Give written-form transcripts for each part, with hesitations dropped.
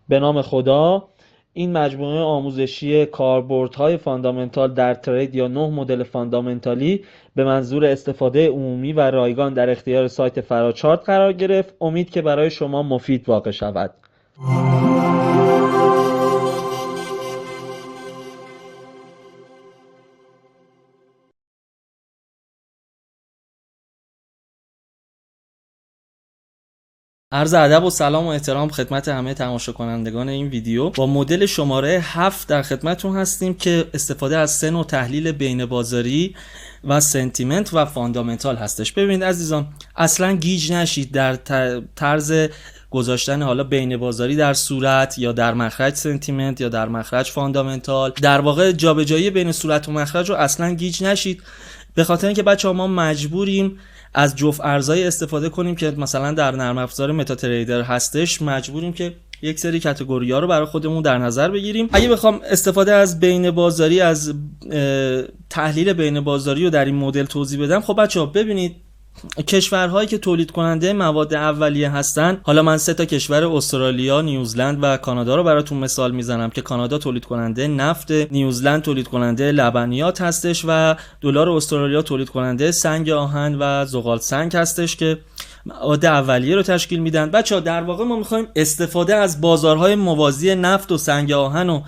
به نام خدا. این مجموعه آموزشی کاربردهای فاندامنتال در ترید یا 9 مدل فاندامنتالی به منظور استفاده عمومی و رایگان در اختیار سایت فراچارت قرار گرفت. امید که برای شما مفید واقع شود. عرض ادب و سلام و احترام خدمت همه تماشا کنندگان این ویدیو. با مدل شماره 7 در خدمتتون هستیم که استفاده از 3 نوع تحلیل بین بازاری و سنتیمنت و فاندامنتال هستش. ببینید عزیزان، اصلا گیج نشید در طرز گذاشتن حالا بین بازاری در صورت یا در مخرج سنتیمنت یا در مخرج فاندامنتال. در واقع جابجایی بین صورت و مخرج رو اصلا گیج نشید، به خاطر اینکه بچه‌ها ما مجبوریم از جفت ارزهای استفاده کنیم که مثلا در نرم افزار متا تریدر هستش. مجبوریم که یک سری کاتگوری‌ها رو برای خودمون در نظر بگیریم. اگه بخوام استفاده از بین بازاری، از تحلیل بین بازاری رو در این مدل توضیح بدم، خب بچه‌ها ببینید کشورهایی که تولید کننده مواد اولیه هستن، حالا من 3 تا کشور استرالیا، نیوزلند و کانادا رو براتون مثال میزنم که کانادا تولید کننده نفت، نیوزلند تولید کننده لبنیات هستش و دلار استرالیا تولید کننده سنگ آهن و زغال سنگ هستش که مواد اولیه رو تشکیل میدن. بچه‌ها در واقع ما میخوایم استفاده از بازارهای موازی نفت و سنگ آهن و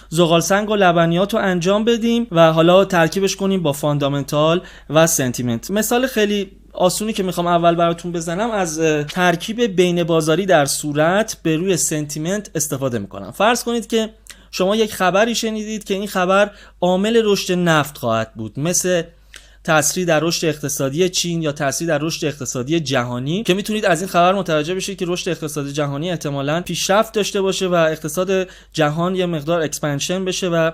زغال سنگ و لبنیات رو انجام بدیم و حالا ترکیبش کنیم با فاندامنتال و سنتیمنت. مثال خیلی آسونی که میخوام اول براتون بزنم، از ترکیب بین بازاری در صورت به روی سنتیمنت استفاده میکنم. فرض کنید که شما یک خبری شنیدید که این خبر عامل رشد نفت خواهد بود، مثل تأثیر در رشد اقتصادی چین یا تأثیر در رشد اقتصادی جهانی، که میتونید از این خبر متوجه بشید که رشد اقتصادی جهانی احتمالاً پیشرفت داشته باشه و اقتصاد جهان یه مقدار اکسپنشن بشه و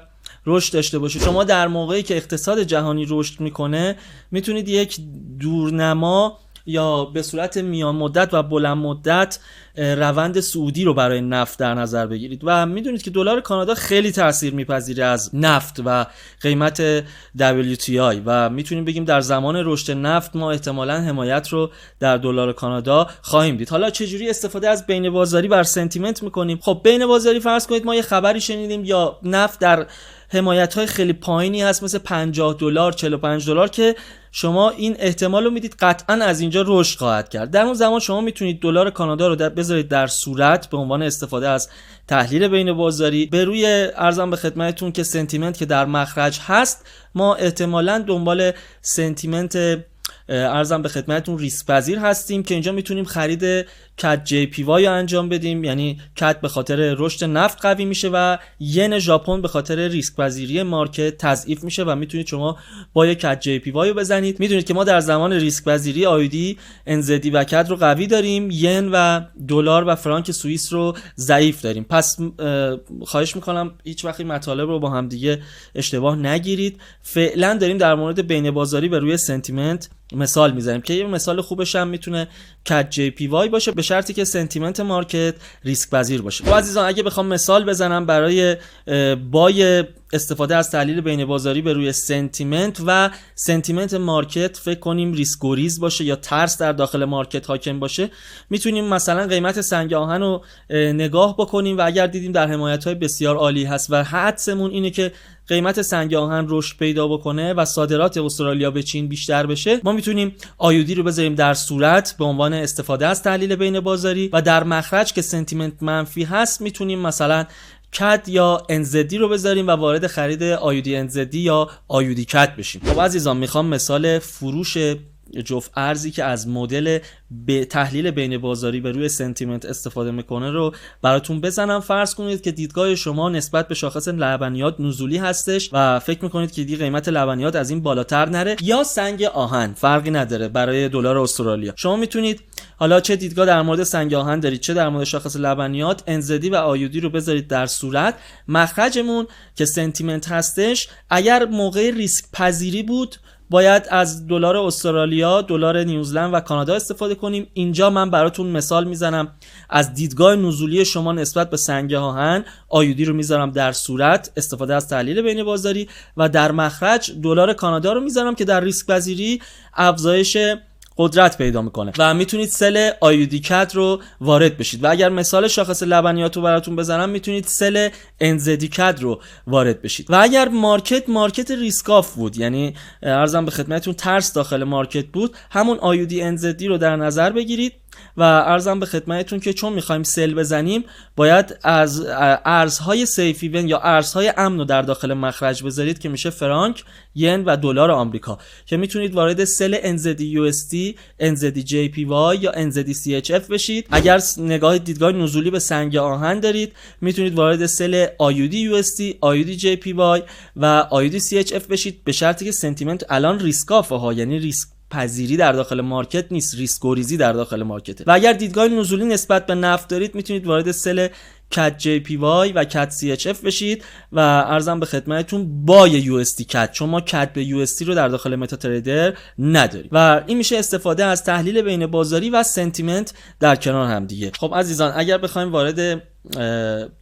رشد داشته باشه. شما در موقعی که اقتصاد جهانی رشد میکنه میتونید یک دورنما یا به صورت میان مدت و بلند مدت روند صعودی رو برای نفت در نظر بگیرید و میدونید که دلار کانادا خیلی تاثیر میپذیره از نفت و قیمت WTI و میتونیم بگیم در زمان رشد نفت ما احتمالاً حمایت رو در دلار کانادا خواهیم دید. حالا چجوری استفاده از بین بازاری بر سنتیمنت میکنیم؟ خب بین بازاری فرض کنید ما یه خبری شنیدیم یا نفت در حمایت‌های خیلی پایینی هست، مثل $50 $45 که شما این احتمال رو میدید قطعا از اینجا رشد خواهد کرد. در اون زمان شما میتونید دلار کانادا رو بذارید در صورت به عنوان استفاده از تحلیل بین بازاری به روی ارزم به خدمتتون که سنتیمنت که در مخرج هست. ما احتمالاً دنبال سنتیمنت ارزم به خدمتتون ریسک پذیر هستیم که اینجا میتونیم خرید کد جی پی وای رو انجام بدیم، یعنی کد به خاطر رشد نفت قوی میشه و ین ژاپن به خاطر ریسک پذیری مارکت تضعیف میشه و میتونید شما با یک کد جی پی وای رو بزنید. میدونید که ما در زمان ریسک پذیری آیودی NZD و کد رو قوی داریم، ین و دلار و فرانک سوئیس رو ضعیف داریم. پس خواهش میکنم هیچ وقت این مطالب رو با هم دیگه اشتباه نگیرید. فعلا داریم در مورد بین بازاری به روی سنتیمنت مثال میزنیم که یه مثال خوبش هم میتونه کد جی پی وای باشه، به شرطی که سنتیمنت مارکت ریسک پذیر باشه. خب عزیزان، اگه بخوام مثال بزنم برای بای استفاده از تحلیل بین بازاری به روی سنتیمنت و سنتیمنت مارکت فکر کنیم ریسک گریز باشه یا ترس در داخل مارکت حاکم باشه، میتونیم مثلا قیمت سنگ آهن رو نگاه بکنیم و اگر دیدیم در حمایت‌های بسیار عالی هست و حدسمون اینه که قیمت سنگ آهن رشد پیدا بکنه و صادرات استرالیا به چین بیشتر بشه، ما میتونیم آیودی رو بذاریم در صورت به عنوان استفاده از تحلیل بین بازاری و در مخرج که سنتیمنت منفی هست میتونیم مثلا کد یا NZD رو بذاریم و وارد خرید آیودی NZD یا آیودی کد بشیم. خب عزیزان، میخوام مثال فروش جفت ارزی که از مدل به تحلیل بین بازاری به روی سنتیمنت استفاده میکنه رو براتون بزنم. فرض کنید که دیدگاه شما نسبت به شاخص لبنیات نزولی هستش و فکر میکنید که دی قیمت لبنیات از این بالاتر نره، یا سنگ آهن، فرقی نداره برای دلار استرالیا. شما میتونید حالا چه دیدگاه در مورد سنگ آهن دارید چه در مورد شاخص لبنیات، NZD و آیودی رو بذارید در صورت. مخرجمون که سنتیمنت هستش اگر موقع ریسک پذیری بود باید از دلار استرالیا، دلار نیوزلند و کانادا استفاده کنیم. اینجا من براتون مثال میزنم از دیدگاه نزولی شما نسبت به سنگ آهن، آیودی رو میذارم در صورت استفاده از تحلیل بین بازاری و در مخرج دلار کانادا رو میذارم که در ریسک پذیری افزایش قدرت پیدا میکنه و میتونید سل IUD CAD رو وارد بشید. و اگر مثال شاخص لبنیات رو براتون بزنم میتونید سل NZD CAD رو وارد بشید. و اگر مارکت ریسک آف بود، یعنی عرضم به خدمتتون ترس داخل مارکت بود، همون IUD NZD رو در نظر بگیرید و عرضم به خدمتتون که چون میخوایم سل بزنیم باید از ارزهای سیف ایون یا ارزهای امن رو در داخل مخرج بذارید که میشه فرانک، ین و دلار آمریکا، که میتونید وارد سل NZD USD، NZD JPY یا NZD CHF بشید. اگر دیدگاه نزولی به سنگ آهن دارید میتونید وارد سل IUD USD، IUD JPY و IUD CHF بشید، به شرطی که سنتیمنت الان ریسک آفه ها، یعنی ریسک پذیری در داخل مارکت نیست، ریسک گریزی در داخل مارکته. و اگر دیدگاه نزولی نسبت به نفت دارید میتونید وارد سل CAD JPY و CAD CHF بشید و عرضم به خدمتتون بای USD CAD، چون ما CAD به USD رو در داخل متا تریدر نداریم. و این میشه استفاده از تحلیل بین بازاری و سنتیمنت در کنار هم دیگه. خب عزیزان، اگر بخوایم وارد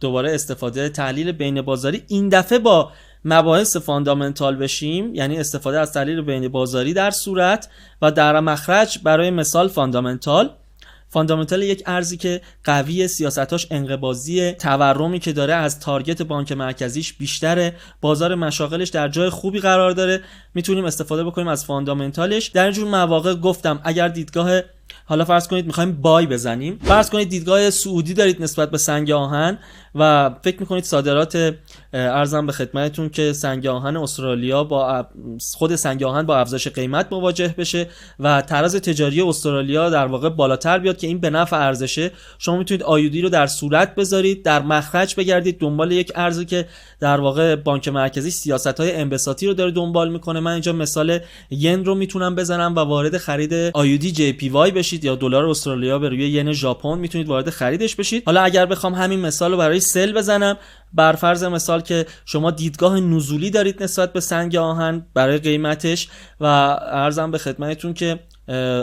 دوباره استفاده تحلیل بین بازاری این دفعه با مباحث فاندامنتال بشیم، یعنی استفاده از تحلیل بین بازاری در صورت و در مخرج، برای مثال فاندامنتال یک ارزی که قوی، سیاستاش انقباضیه، تورمی که داره از تارگت بانک مرکزیش بیشتره، بازار مشاغلش در جای خوبی قرار داره، میتونیم استفاده بکنیم از فاندامنتالش. در اینجور مواقع گفتم اگر دیدگاه، حالا فرض کنید میخوایم بای بزنیم، فرض کنید دیدگاه سعودی دارید نسبت به سنگ آهن و فکر میکنید صادرات ارزم به خدمتتون که سنگ آهن استرالیا با خود سنگ آهن با افزایش قیمت مواجه بشه و تراز تجاری استرالیا در واقع بالاتر بیاد که این به نفع ارزشه، شما میتونید IUD رو در صورت بذارید، در مخرج بگردید دنبال یک ارزی که در واقع بانک مرکزی سیاست‌های انبساطی رو داره دنبال میکنه. من اینجا مثال ین رو میتونم بزنم و وارد خرید IUD JPY بشید یا دلار استرالیا به روی ین ژاپن میتونید وارد خریدش بشید. حالا اگر بخوام همین مثال رو برای سل بزنم، بر فرض مثال که شما دیدگاه نزولی دارید نسبت به سنگ آهن برای قیمتش و عرضم به خدمتتون که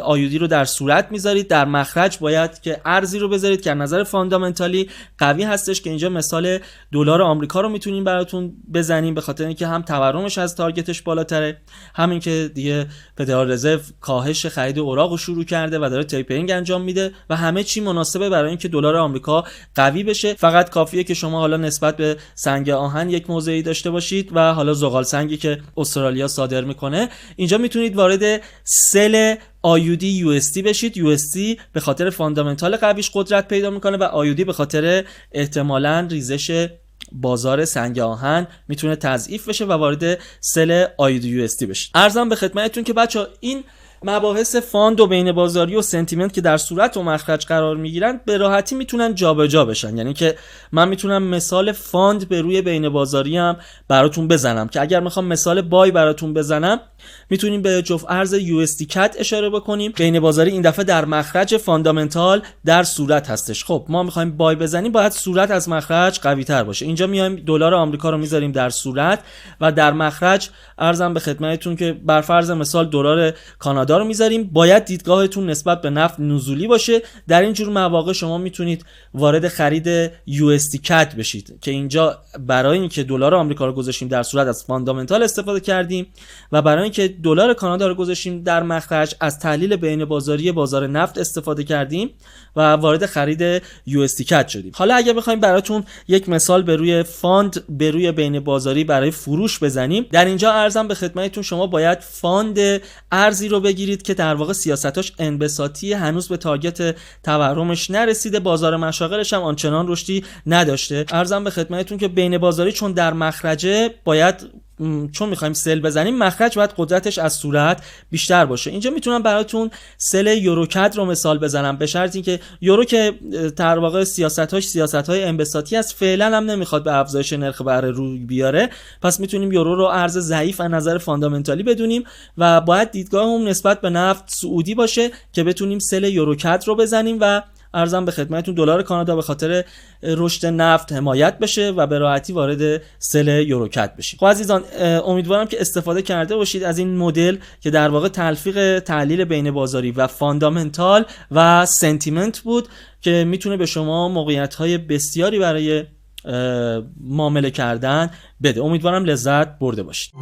IUD رو در صورت میذارید، در مخرج باید که ارزی رو بذارید که از نظر فاندامنتالی قوی هستش، که اینجا مثال دلار آمریکا رو میتونیم براتون بزنیم به خاطر اینکه هم تورمش از تارگتش بالاتره، همین که دیگه فدرال رزرو کاهش خرید اوراق رو شروع کرده و داره تیپرینگ انجام میده و همه چی مناسبه برای اینکه دلار آمریکا قوی بشه. فقط کافیه که شما حالا نسبت به سنگ آهن یک موضعی داشته باشید و حالا زغال سنگی که استرالیا صادر میکنه، اینجا میتونید وارد سل IUD USD بشید. USD به خاطر فاندامنتال قویش قدرت پیدا میکنه و IUD به خاطر احتمالاً ریزش بازار سنگ آهن میتونه تضعیف بشه و وارد سل IUD USD بشید. عرضم به خدمتتون که بچه‌ها این مباحث فاند و بین بازاری و سنتیمنت که در صورت و مخرج قرار میگیرن به راحتی میتونن جابجا بشن، یعنی که من میتونم مثال فاند به روی بین بازاری هم براتون بزنم که اگر میخوام مثال بای براتون بزنم میتونیم به جفت ارز USD CAD اشاره بکنیم. بین بازاری این دفعه در مخرج، فاندامنتال در صورت هستش. خب ما میخوایم بای بزنیم، باید صورت از مخرج قوی تر باشه. اینجا میایم دلار آمریکا رو میذاریم در صورت و در مخرج ارزم به خدمتتون که بر فرض مثال دلار کانادا رو میذاریم. باید دیدگاهتون نسبت به نفت نزولی باشه. در این جور مواقع شما میتونید وارد خرید USD CAD بشید که اینجا برای اینکه دلار آمریکا رو گذاشتیم در صورت از فاندامنتال استفاده کردیم و برای اینکه دلار کانادا رو گذاشتیم در مخرج از تحلیل بین بازاری بازار نفت استفاده کردیم و وارد خرید USD CAD شدیم. حالا اگه بخوایم براتون یک مثال به روی فاند به روی بین بازاری برای فروش بزنیم، در اینجا ارزم به خدمتتون شما باید فاند ارزی رو بگیرید که در واقع سیاستاش انبساطی، هنوز به تارگت تورمش نرسیده، بازار مشاغلش هم آنچنان رشدی نداشته. ارزم به خدمتتون که بین بازاری چون در مخرجه، باید چون میخوایم سل بزنیم مخرج باید قدرتش از صورت بیشتر باشه. اینجا میتونم براتون سل یوروکد رو مثال بزنم، به شرطی که یورو که در واقع سیاست‌های انبساطی است، فعلا هم نمیخواد به افزایش نرخ بهره روی بیاره، پس میتونیم یورو رو ارز ضعیف از نظر فاندامنتالی بدونیم و باید دیدگاهمون نسبت به نفت سعودی باشه که بتونیم سل یوروکد رو بزنیم و ارزم به خدمتتون دلار کانادا به خاطر رشد نفت حمایت بشه و به راحتی وارد سل یوروکد بشیم. خب عزیزان، امیدوارم که استفاده کرده باشید از این مدل که در واقع تلفیق تحلیل بین بازاری و فاندامنتال و سنتیمنت بود که میتونه به شما موقعیت‌های بسیاری برای معامله کردن بده. امیدوارم لذت برده باشید.